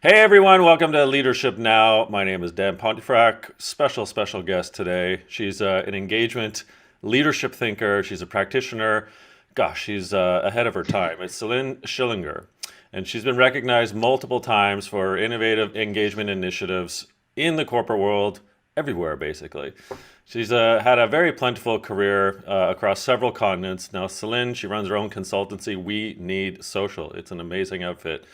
Hey everyone, welcome to Leadership Now. My name is Dan Pontefract. Special guest today. She's an engagement leadership thinker. She's a practitioner. Gosh, she's ahead of her time. It's Céline Schillinger. And she's been recognized multiple times for innovative engagement initiatives in the corporate world, everywhere basically. She's had a very plentiful career across several continents. Now, Céline, she runs her own consultancy, We Need Social. It's an amazing outfit.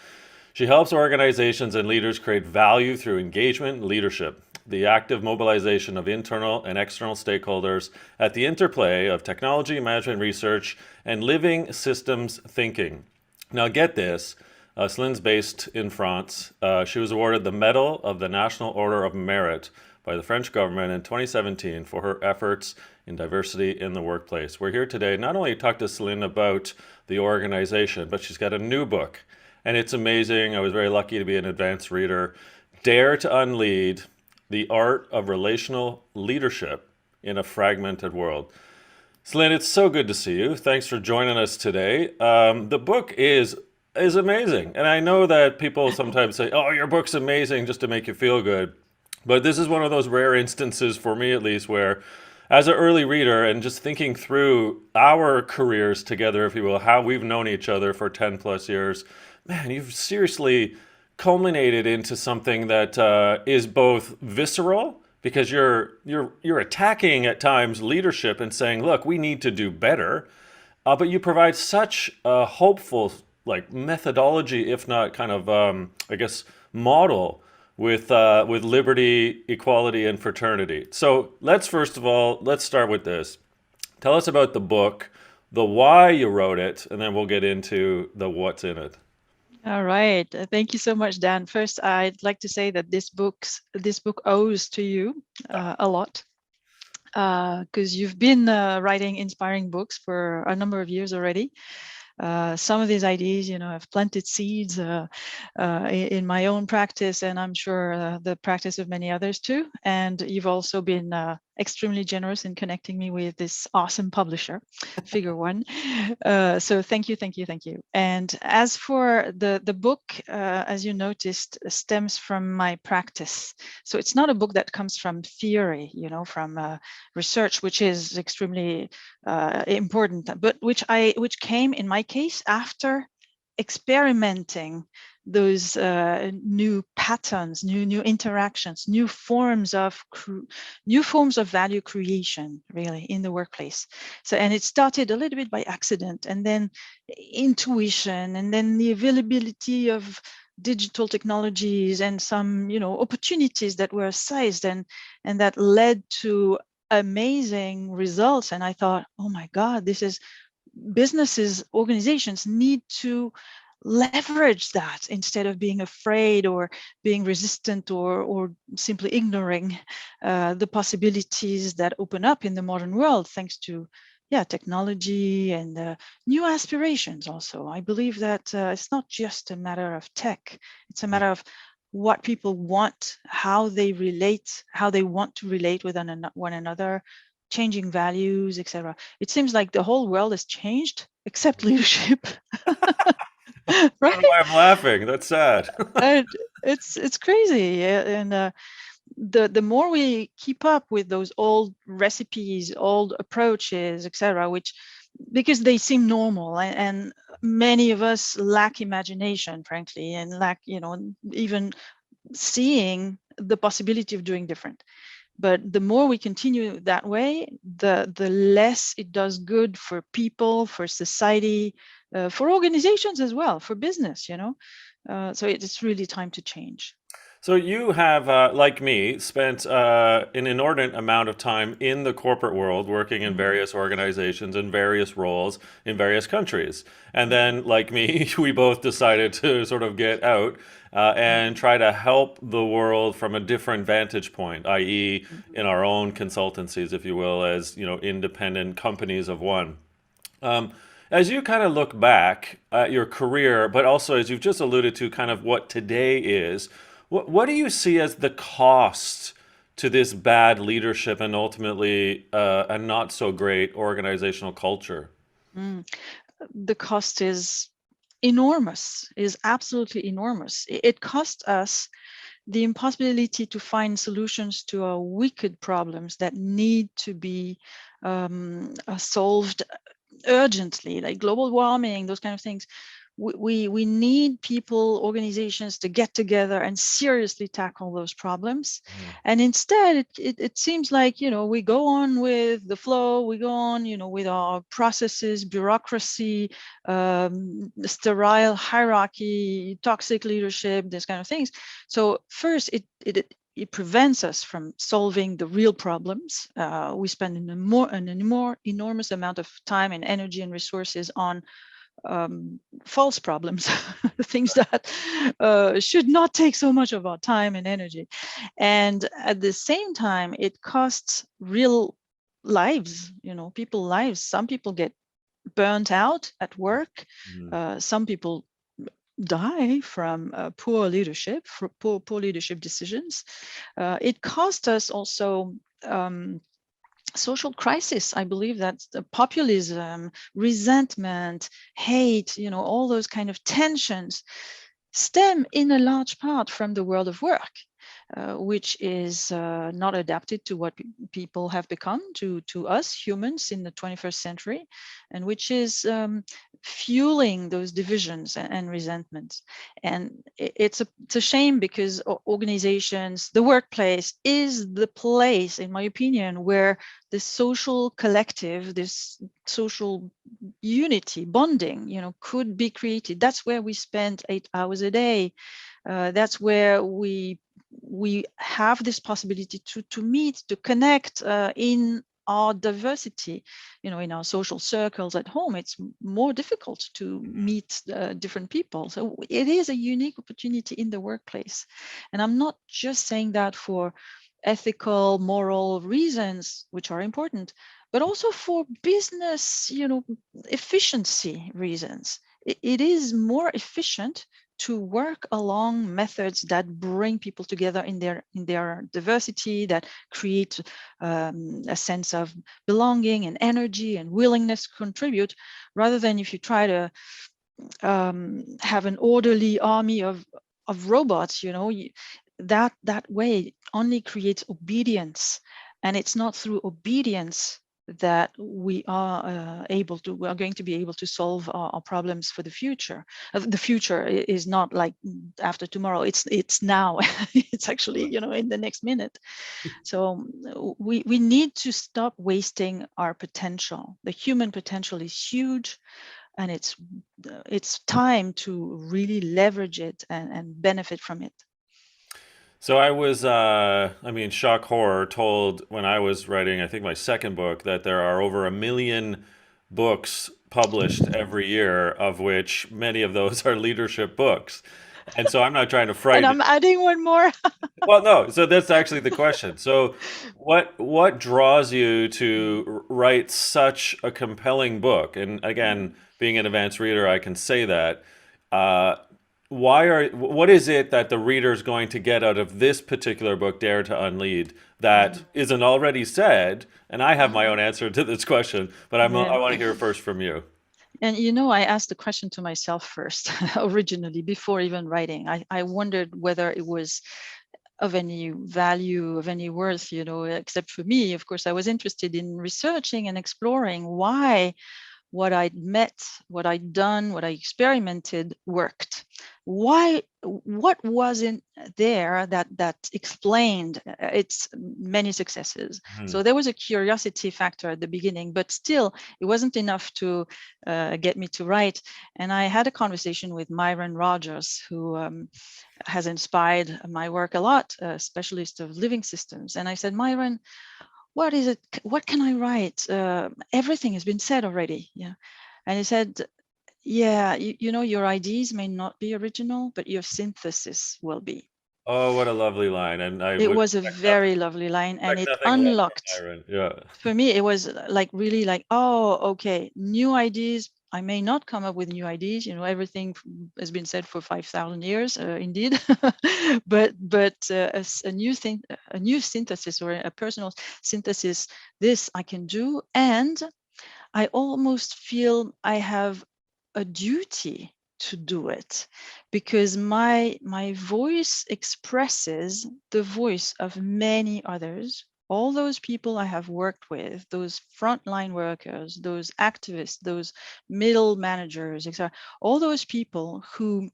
She helps organizations and leaders create value through engagement and leadership, the active mobilization of internal and external stakeholders at the interplay of technology, management research, and living systems thinking. Now, get this. Celine's based in France. She was awarded the Medal of the National Order of Merit by the French government in 2017 for her efforts in diversity in the workplace. We're here today not only to talk to Céline about the organization, but she's got a new book and it's amazing. I was very lucky to be an advanced reader. Dare to Unlead: The Art of Relational Leadership in a Fragmented World. Céline, it's so good to see you. Thanks for joining us today. The book is amazing, and I know that people sometimes say, "Oh, your book's amazing," just to make you feel good. But this is one of those rare instances, for me at least, where as an early reader and just thinking through our careers together, if you will, how we've known each other for 10 plus years, man, you've seriously culminated into something that is both visceral because you're attacking at times leadership and saying, look, we need to do better, but you provide such a hopeful like methodology, if not kind of I guess model with liberty, equality, and fraternity. So let's first of all let's start with this. Tell us about the book, the why you wrote it, and then we'll get into the what's in it. All right. Thank you so much, Dan. First, I'd like to say that this book owes to you a lot because you've been writing inspiring books for a number of years already. Some of these ideas, have planted seeds in my own practice, and I'm sure the practice of many others too. And you've also been extremely generous in connecting me with this awesome publisher, Figure One. So thank you, thank you, thank you. And as for the book, as you noticed, stems from my practice. So it's not a book that comes from theory, from research, which is extremely important, but which came in my case after experimenting those new patterns, new interactions, new forms of value creation, really, in the workplace. So, and it started a little bit by accident, and then intuition, and then the availability of digital technologies and some, opportunities that were seized, and that led to amazing results. And I thought, oh my God, this is businesses, organizations need to leverage that instead of being afraid or being resistant or simply ignoring the possibilities that open up in the modern world thanks to technology and new aspirations. Also, I believe that it's not just a matter of tech, it's a matter of what people want, how they relate, how they want to relate with one another, changing values, etc. It seems like the whole world has changed except leadership. I don't know Right? why I'm laughing. That's sad. And it's crazy. And the more we keep up with those old recipes, old approaches, etc., which because they seem normal, and many of us lack imagination, frankly, and lack, even seeing the possibility of doing different. But the more we continue that way, the less it does good for people, for society, for organizations as well, for business. So it's really time to change. So you have, like me, spent an inordinate amount of time in the corporate world, working in Mhm. various organizations in various roles in various countries. And then, like me, we both decided to sort of get out and Mhm. try to help the world from a different vantage point, i.e., in Mhm. our own consultancies, if you will, as independent companies of one. Um, as you kind of look back at your career, but also as you've just alluded to, kind of what today is, what do you see as the cost to this bad leadership and ultimately a not so great organizational culture? Mm. The cost is enormous, is absolutely enormous. It costs us the impossibility to find solutions to our wicked problems that need to be solved urgently, like global warming, those kind of things. We need people, organizations to get together and seriously tackle those problems. And instead, it seems like, we go on with the flow, we go on, with our processes, bureaucracy, sterile hierarchy, toxic leadership, these kind of things. So first, it prevents us from solving the real problems. We spend an more enormous amount of time and energy and resources on false problems, things that should not take so much of our time and energy. And at the same time, it costs real lives, people lives. Some people get burnt out at work. Some people die from poor leadership, poor leadership decisions. It cost us also social crisis. I believe that the populism, resentment, hate, all those kind of tensions stem in a large part from the world of work, which is not adapted to what people have become, to us humans in the 21st century, and which is fueling those divisions and resentments. And it's a shame, because organizations, the workplace is the place, in my opinion, where the social collective, this social unity, bonding, could be created. That's where we spend 8 hours a day. That's where we have this possibility to meet, to connect in our diversity. In our social circles at home, it's more difficult to meet different people. So it is a unique opportunity in the workplace. And I'm not just saying that for ethical, moral reasons, which are important, but also for business, efficiency reasons. It is more efficient to work along methods that bring people together in their diversity, that create a sense of belonging and energy and willingness to contribute, rather than if you try to have an orderly army of robots. That way only creates obedience, and it's not through obedience that we are going to be able to solve our problems for the future. The future is not like after tomorrow. It's now. It's actually in the next minute. So we need to stop wasting our potential. The human potential is huge, and it's time to really leverage it and benefit from it. So I was, shock horror, told when I was writing, I think my second book, that there are over 1 million books published every year, of which many of those are leadership books. And so I'm not trying to And frighten. I'm adding one more. Well, no. So that's actually the question. So, what draws you to write such a compelling book? And again, being an advanced reader, I can say that. Uh, what is it that the reader is going to get out of this particular book, Dare to Unlead, that isn't already said? And I have my own answer to this question, but I want to hear first from you. And I asked the question to myself first, originally, before even writing. I wondered whether it was of any value, of any worth, except for me. Of course, I was interested in researching and exploring why what I'd met, what I'd done, what I experimented worked. Why? What wasn't there that explained its many successes? So there was a curiosity factor at the beginning, but still, it wasn't enough to get me to write. And I had a conversation with Myron Rogers, who has inspired my work a lot, a specialist of living systems. And I said, Myron, what is it? What can I write? Everything has been said already. Yeah. And he said, yeah, your ideas may not be original, but your synthesis will be. Oh, what a lovely line! And I It would was a very lovely line, and expect it nothing less unlocked, from Byron. Yeah. for me, it was like really like, oh, okay, new ideas. I may not come up with new ideas. Everything has been said for 5,000 years, indeed. but a new thing, a new synthesis, or a personal synthesis, this I can do, and I almost feel I have a duty to do it, because my voice expresses the voice of many others. All those people I have worked with, those frontline workers, those activists, those middle managers, etc. All those people who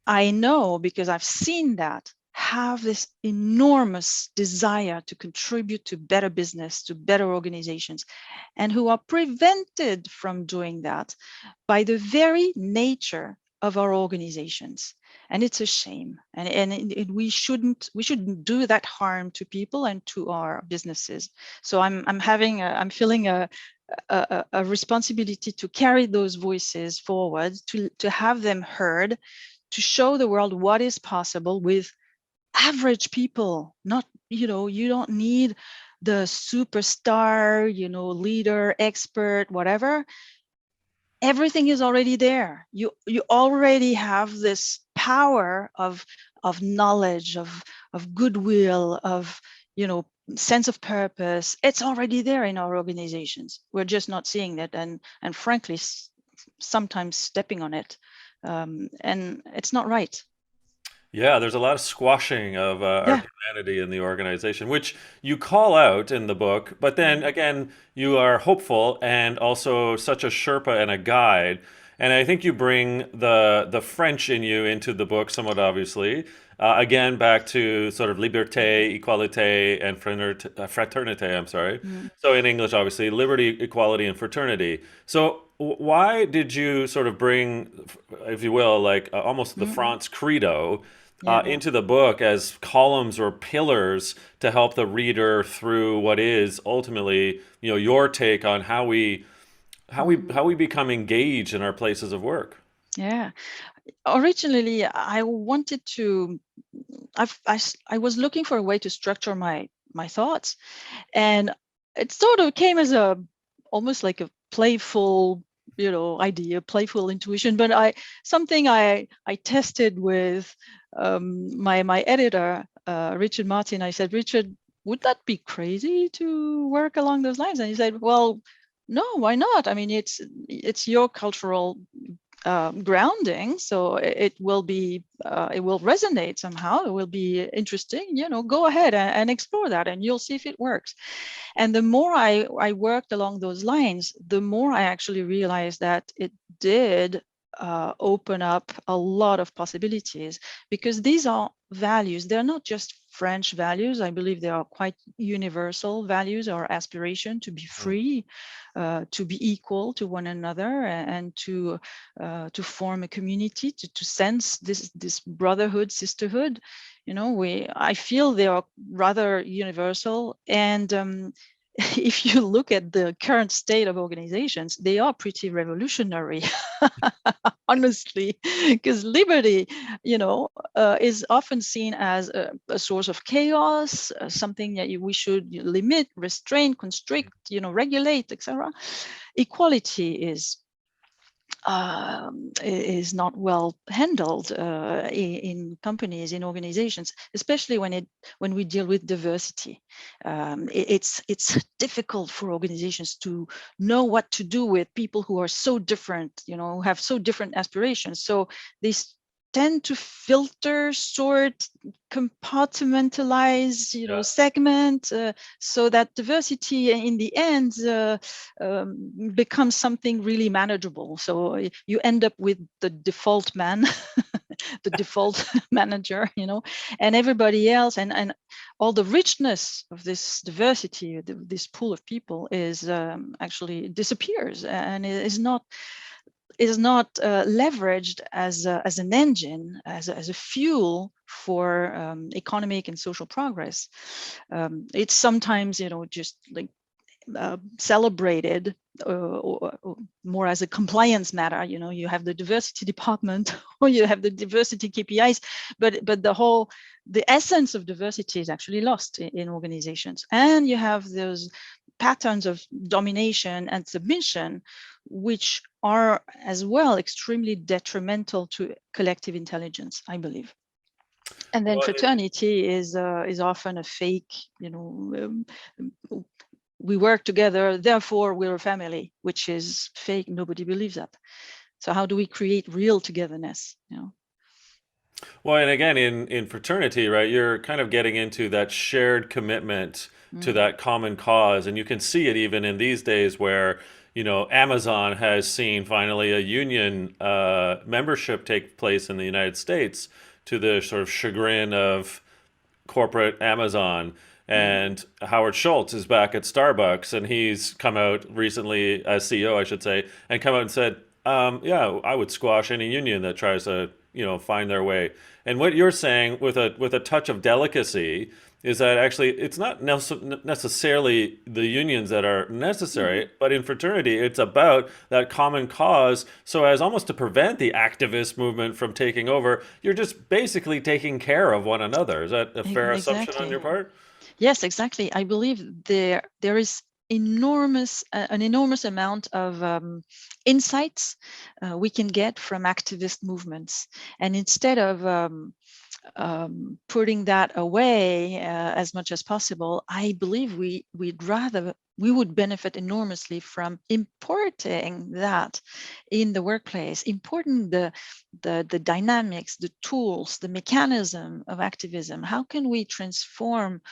I know, because I've seen that, have this enormous desire to contribute to better business, to better organizations, and who are prevented from doing that by the very nature of our organizations. And it's a shame. We shouldn't do that harm to people and to our businesses. So I'm feeling a responsibility to carry those voices forward, to have them heard, to show the world what is possible with average people. Not, you don't need the superstar, leader, expert, whatever. Everything is already there. You already have this power of knowledge, of goodwill, of sense of purpose. It's already there in our organizations. We're just not seeing it, and frankly, sometimes stepping on it, and it's not right. Yeah, there's a lot of squashing of our Yeah. humanity in the organization, which you call out in the book. But then Mm. again, you are hopeful and also such a Sherpa and a guide. And I think you bring the French in you into the book, somewhat obviously. Again, back to sort of liberté, equalité, and fraternité. I'm sorry. Mm. So in English, obviously, liberty, equality, and fraternity. So why did you sort of bring, if you will, like almost the Mm. France credo Yeah. into the book as columns or pillars to help the reader through what is ultimately, your take on how we become engaged in our places of work. Yeah. Originally, I wanted to. I was looking for a way to structure my thoughts, and it sort of came as almost like a playful, idea, playful intuition. But something I tested with my editor, Richard Martin. I said, Richard, would that be crazy to work along those lines? And he said, well, no, why not? I mean, it's your cultural grounding, so it will resonate somehow. It will be interesting. Go ahead and explore that, and you'll see if it works. And the more I worked along those lines, the more I actually realized that it did open up a lot of possibilities, because these are values. They're not just French values. I believe they are quite universal values. Our aspiration to be free, to be equal to one another, and to form a community, to sense this brotherhood, sisterhood. I feel they are rather universal. And if you look at the current state of organizations, they are pretty revolutionary, honestly, because liberty, is often seen as a source of chaos, something that we should limit, restrain, constrict, regulate, etc. Equality is not well handled in companies, in organizations, especially when we deal with diversity. It's difficult for organizations to know what to do with people who are so different, who have so different aspirations. So they tend to filter, sort, compartmentalize, Yeah. segment, so that diversity in the end becomes something really manageable. So you end up with the default man, the default manager, and everybody else, and all the richness of this diversity, this pool of people is actually disappears, and is not leveraged as an engine, as a fuel for economic and social progress. It's sometimes, just like celebrated, or more as a compliance matter. You have the diversity department or you have the diversity KPIs, but the essence of diversity is actually lost in organizations, and you have those patterns of domination and submission, which are as well extremely detrimental to collective intelligence, I believe. And then Well, fraternity is often a fake, we work together, therefore we're a family, which is fake. Nobody believes that. So how do we create real togetherness? Well, and again, in fraternity, right, you're kind of getting into that shared commitment to that common cause. And you can see it even in these days where, Amazon has seen finally a union membership take place in the United States to the sort of chagrin of corporate Amazon. And Howard Schultz is back at Starbucks, and he's come out recently as CEO, I should say, and come out and said, "Yeah, I would squash any union that tries to, find their way." And what you're saying with a touch of delicacy is that actually it's not necessarily the unions that are necessary, but in fraternity, it's about that common cause. So as almost to prevent the activist movement from taking over, you're just basically taking care of one another. Is that a fair assumption on your Exactly. part? Yes, exactly. I believe there is an enormous amount of insights we can get from activist movements, and instead of putting that away as much as possible, I believe we would benefit enormously from importing that in the workplace, importing the dynamics, the tools, the mechanism of activism. How can we transform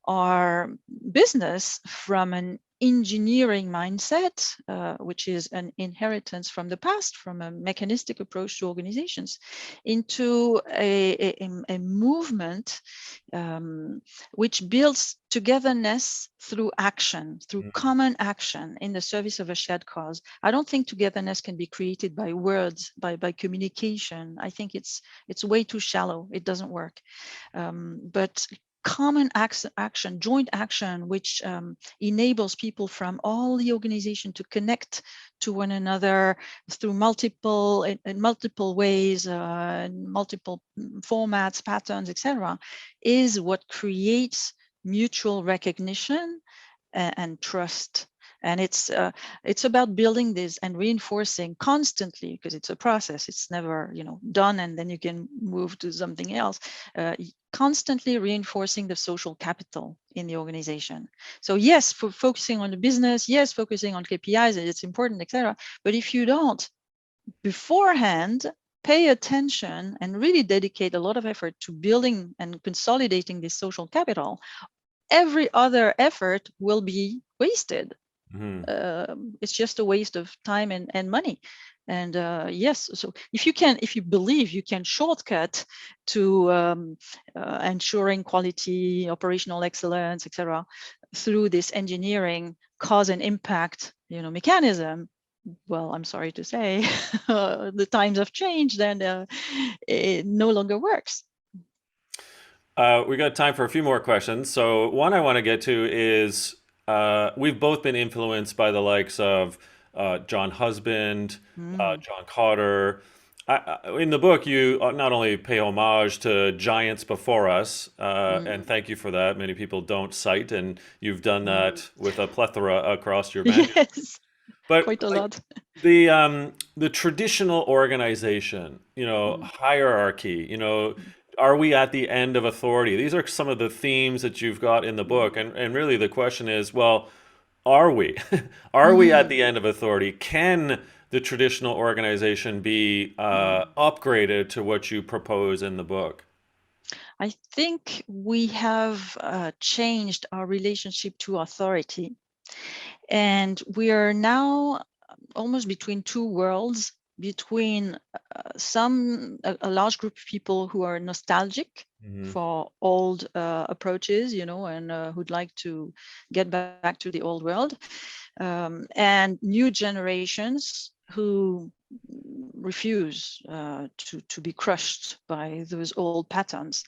our business from an engineering mindset, which is an inheritance from the past, from a mechanistic approach to organizations, into a movement which builds togetherness through action, through common action in the service of a shared cause. I don't think togetherness can be created by words, by communication. I think it's way too shallow. It doesn't work. But common action, joint action, which enables people from all the organization to connect to one another through multiple ways, multiple formats, patterns, etc., is what creates mutual recognition and trust. And it's about building this and reinforcing constantly, because it's a process. It's never done and then you can move to something else. Constantly reinforcing the social capital in the organization. So yes, for focusing on the business, yes, focusing on KPIs, it's important, etc. But if you don't beforehand pay attention and really dedicate a lot of effort to building and consolidating this social capital, every other effort will be wasted. It's just a waste of time and money. And yes, so if you believe you can shortcut to ensuring quality, operational excellence, etc., through this engineering cause and impact mechanism, well, I'm sorry to say, the times have changed and it no longer works. We got time for a few more questions. So one I want to get to is we've both been influenced by the likes of John Husband, John Cotter. In the book, you not only pay homage to giants before us, and thank you for that. Many people don't cite, and you've done that with a plethora across your manual. Yes, But quite a like lot. the traditional organization, hierarchy, are we at the end of authority? These are some of the themes that you've got in the book, and really the question is, well, are we? Are we at the end of authority? Can the traditional organization be upgraded to what you propose in the book? I think we have changed our relationship to authority. And we are now almost between two worlds, between a large group of people who are nostalgic for old approaches, and who'd like to get back to the old world, and new generations who refuse to be crushed by those old patterns.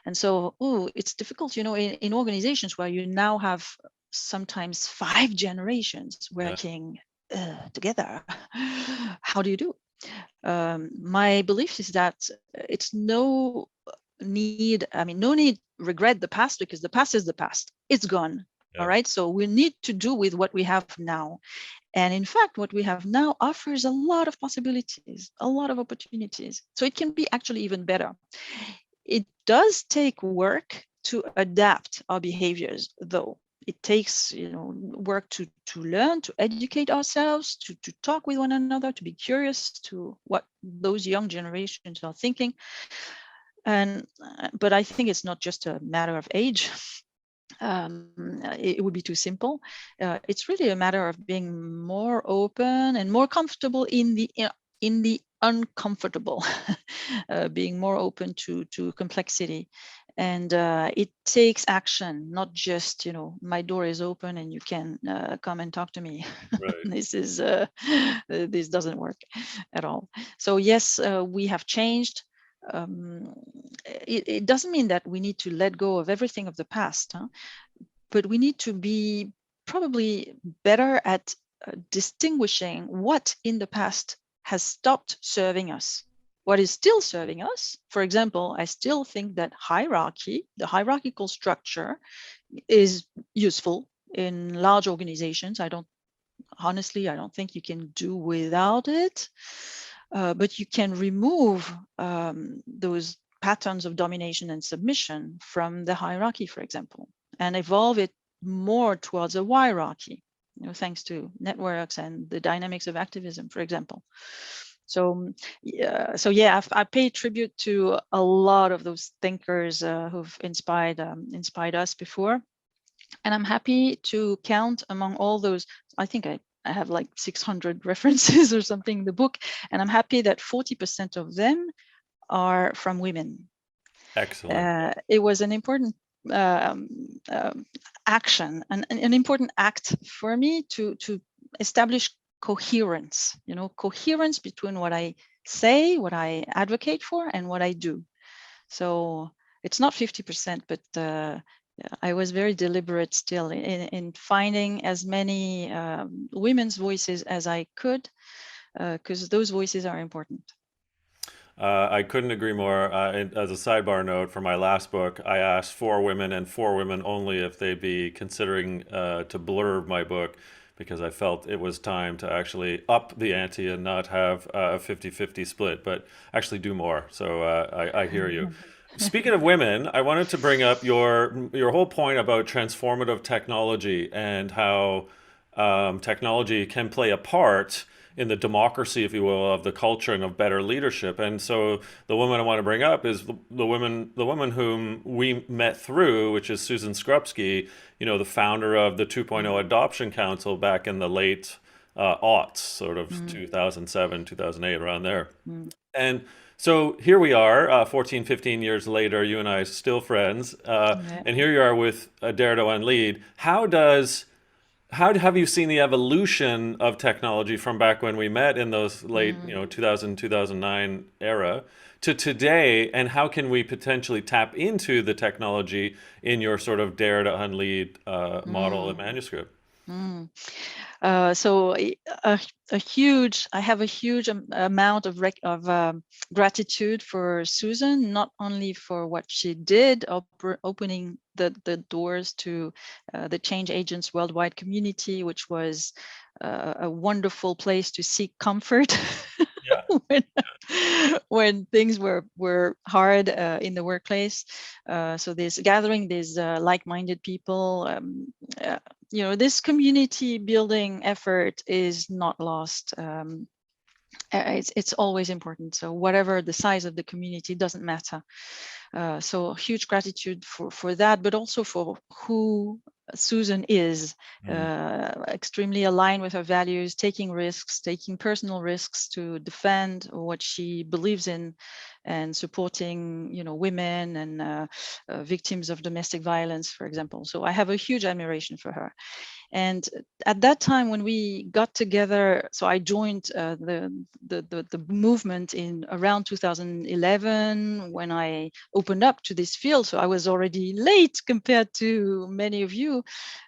And so, it's difficult, in organizations where you now have sometimes 5 generations Yeah. working together. How do you do? My belief is that it's no need regret the past, because the past is the past. It's gone. All Yeah. right. So we need to do with what we have now. And in fact, what we have now offers a lot of possibilities, a lot of opportunities. So it can be actually even better. It does take work to adapt our behaviors, though. it takes work to learn, to educate ourselves, to talk with one another, to be curious to what those young generations are thinking. And but I think it's not just a matter of age. It would be too simple. It's really a matter of being more open and more comfortable in the uncomfortable, being more open to complexity. And it takes action, not just my door is open and you can come and talk to me. Right. This doesn't work at all. So yes, we have changed. It doesn't mean that we need to let go of everything of the past, huh? But we need to be probably better at distinguishing what in the past has stopped serving us, what is still serving us. For example, I still think that the hierarchical structure, is useful in large organizations. I don't think you can do without it, but you can remove those patterns of domination and submission from the hierarchy, for example, and evolve it more towards a hierarchy, thanks to networks and the dynamics of activism, for example. So yeah, I pay tribute to a lot of those thinkers who've inspired us before. And I'm happy to count among all those, I think I have like 600 references or something in the book, and I'm happy that 40% of them are from women. Excellent. It was an important action, an important act for me to establish coherence, coherence between what I say, what I advocate for, and what I do. So it's not 50%, but I was very deliberate still in finding as many women's voices as I could, because those voices are important. I couldn't agree more. As a sidebar note, for my last book, I asked 4 women and 4 women only if they'd be considering to blurb my book, because I felt it was time to actually up the ante and not have a 50-50 split, but actually do more. So I hear you. Speaking of women, I wanted to bring up your whole point about transformative technology and how technology can play a part in the democracy, if you will, of the culture and of better leadership. And so the woman I want to bring up is the woman whom we met through, which is Susan Skrupski, the founder of the 2.0 Adoption Council back in the late aughts, sort of 2007, 2008, around there. And so here we are, 14, 15 years later, you and I still friends. Yeah. And here you are with Dare to Unlead. How have you seen the evolution of technology from back when we met in those late, 2000, 2009 era to today, and how can we potentially tap into the technology in your sort of Dare to Unlead model and manuscript? So I have a huge amount of gratitude for Susan, not only for what she did, opening the doors to the Change Agents Worldwide community, which was a wonderful place to seek comfort Yeah. when, when things were hard in the workplace. So this gathering, these like-minded people, this community building effort is not lost. It's always important. So whatever the size of the community, doesn't matter. So huge gratitude for that, but also for who Susan is, extremely aligned with her values, taking risks, taking personal risks to defend what she believes in, and supporting, women and victims of domestic violence, for example. So I have a huge admiration for her. And at that time, when we got together, so I joined the movement in around 2011, when I opened up to this field. So I was already late compared to many of you,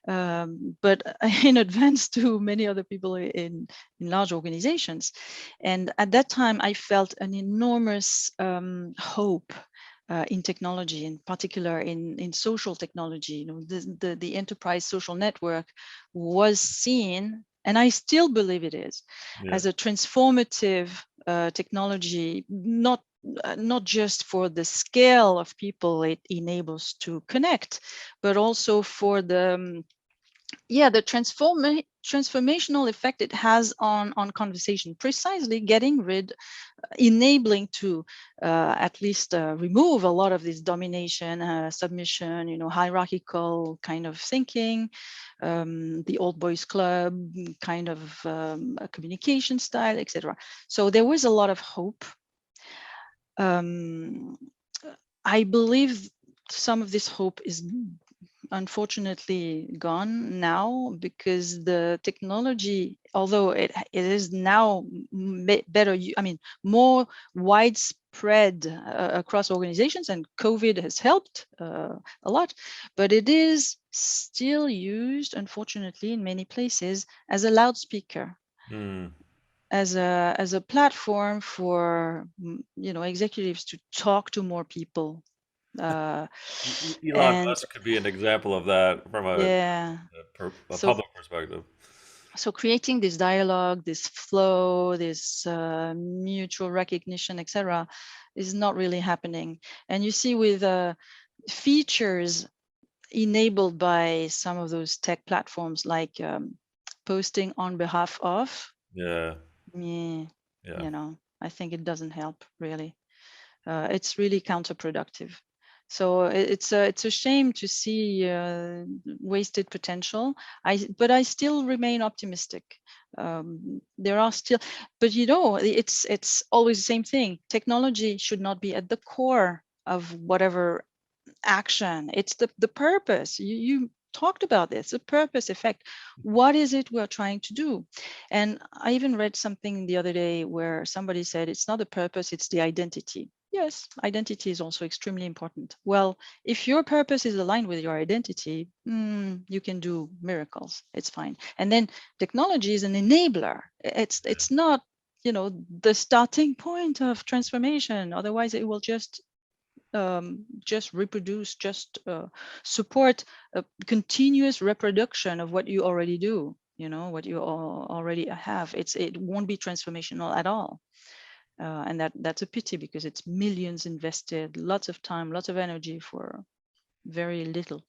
but in advance to many other people in large organizations. And at that time, I felt an enormous hope in technology, in particular in social technology. The enterprise social network was seen, and I still believe it is, Yeah. as a transformative technology, not just for the scale of people it enables to connect, but also for the yeah, the transformational effect it has on conversation, precisely getting rid, enabling to at least remove a lot of this domination, submission, hierarchical kind of thinking, the old boys club kind of a communication style, etc. So there was a lot of hope. I believe some of this hope is unfortunately gone now, because the technology, although it is now better, more widespread across organizations, and COVID has helped a lot, but it is still used, unfortunately, in many places as a loudspeaker. As a platform for executives to talk to more people. Elon And Musk could be an example of that from yeah, a so public perspective. creating this dialogue, this flow, this mutual recognition, etc., is not really happening. And you see with features enabled by some of those tech platforms, like posting on behalf of, Yeah. I think it doesn't help really. It's really counterproductive. So it's a shame to see wasted potential. But I still remain optimistic. There are still, but it's always the same thing. Technology should not be at the core of whatever action. It's the purpose. You talked about this, the purpose effect. What is it we're trying to do? And I even read something the other day where somebody said it's not the purpose, it's the identity. Yes, identity is also extremely important. Well, if your purpose is aligned with your identity, you can do miracles. It's fine. And then technology is an enabler. It's not, the starting point of transformation. Otherwise, it will just reproduce, support a continuous reproduction of what you already do, what you already have. It won't be transformational at all. And that's a pity, because it's millions invested, lots of time, lots of energy for very little.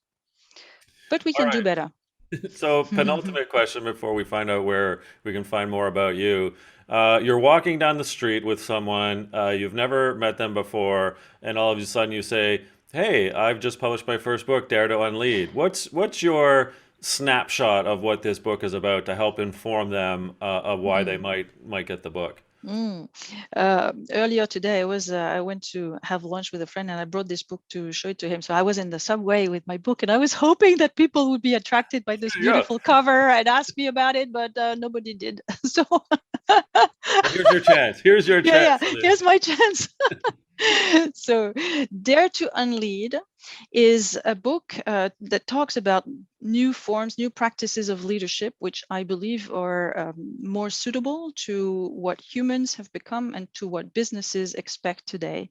But we All can do better. right. So, penultimate question before we find out where we can find more about you. You're walking down the street with someone, you've never met them before, and all of a sudden you say, "Hey, I've just published my first book, Dare to Unlead." What's your snapshot of what this book is about to help inform them of why they might get the book? Earlier today, I went to have lunch with a friend, and I brought this book to show it to him. So I was in the subway with my book, and I was hoping that people would be attracted by this Yeah. beautiful cover and ask me about it, but nobody did. So Well, here's your chance. Here's your yeah, chance, Celine. here's my chance. So Dare to Unlead is a book that talks about new forms, new practices of leadership, which I believe are more suitable to what humans have become and to what businesses expect today.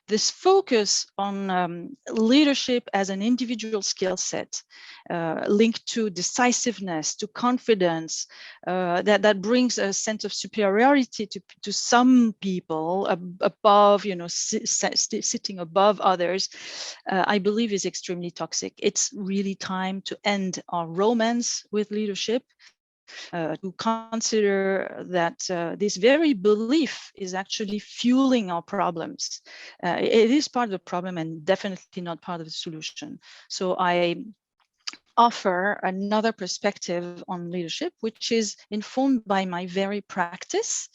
This focus on leadership as an individual skill set, linked to decisiveness, to confidence, that brings a sense of superiority to some people above, sitting above others, I believe is extremely toxic. It's really time to end our romance with leadership, to consider that this very belief is actually fueling our problems. It is part of the problem and definitely not part of the solution. So I offer another perspective on leadership, which is informed by my very practice,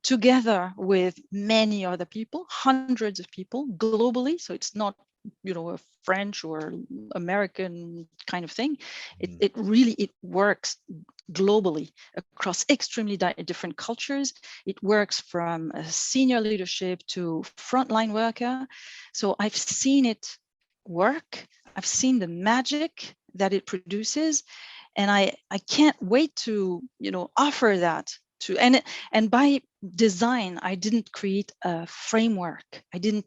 together with many other people, hundreds of people globally. So it's not, a French or American kind of thing. It really works globally across extremely different cultures. It works from a senior leadership to frontline worker. So I've seen it work. I've seen the magic that it produces, and I can't wait to offer that to. And by design, I didn't create a framework. I didn't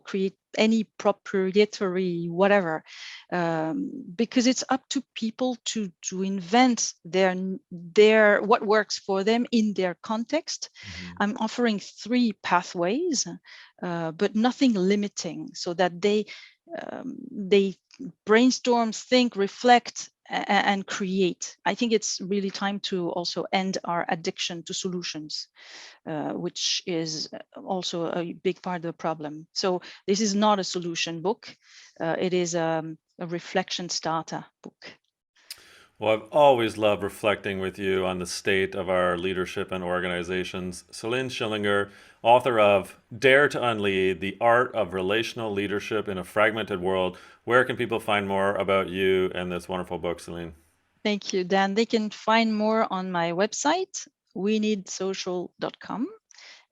create any proprietary whatever, because it's up to people to invent their what works for them in their context. I'm offering 3 pathways, but nothing limiting, so that they brainstorm, think, reflect, and create. I think it's really time to also end our addiction to solutions, which is also a big part of the problem. So this is not a solution book. It is a reflection starter book. Well, I've always loved reflecting with you on the state of our leadership and organizations. Céline Schillinger, author of Dare to Unlead, The Art of Relational Leadership in a Fragmented World. Where can people find more about you and this wonderful book, Céline? Thank you, Dan. They can find more on my website, weneedsocial.com,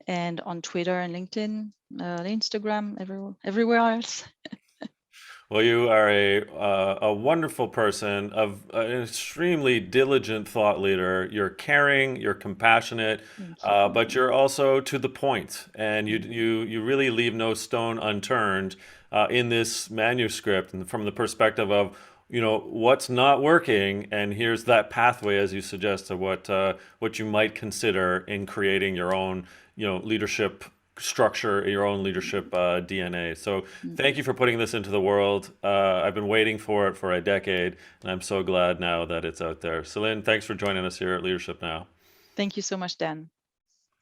and on Twitter and LinkedIn, Instagram, everywhere else. Well, you are a wonderful person, of an extremely diligent thought leader. You're caring, you're compassionate, Thank you. but you're also to the point, and you really leave no stone unturned in this manuscript, and from the perspective of what's not working, and here's that pathway, as you suggest, to what you might consider in creating your own leadership structure, your own leadership DNA. So thank you for putting this into the world. I've been waiting for it for a decade, and I'm so glad now that it's out there. Céline, thanks for joining us here at Leadership Now. Thank you so much, Dan.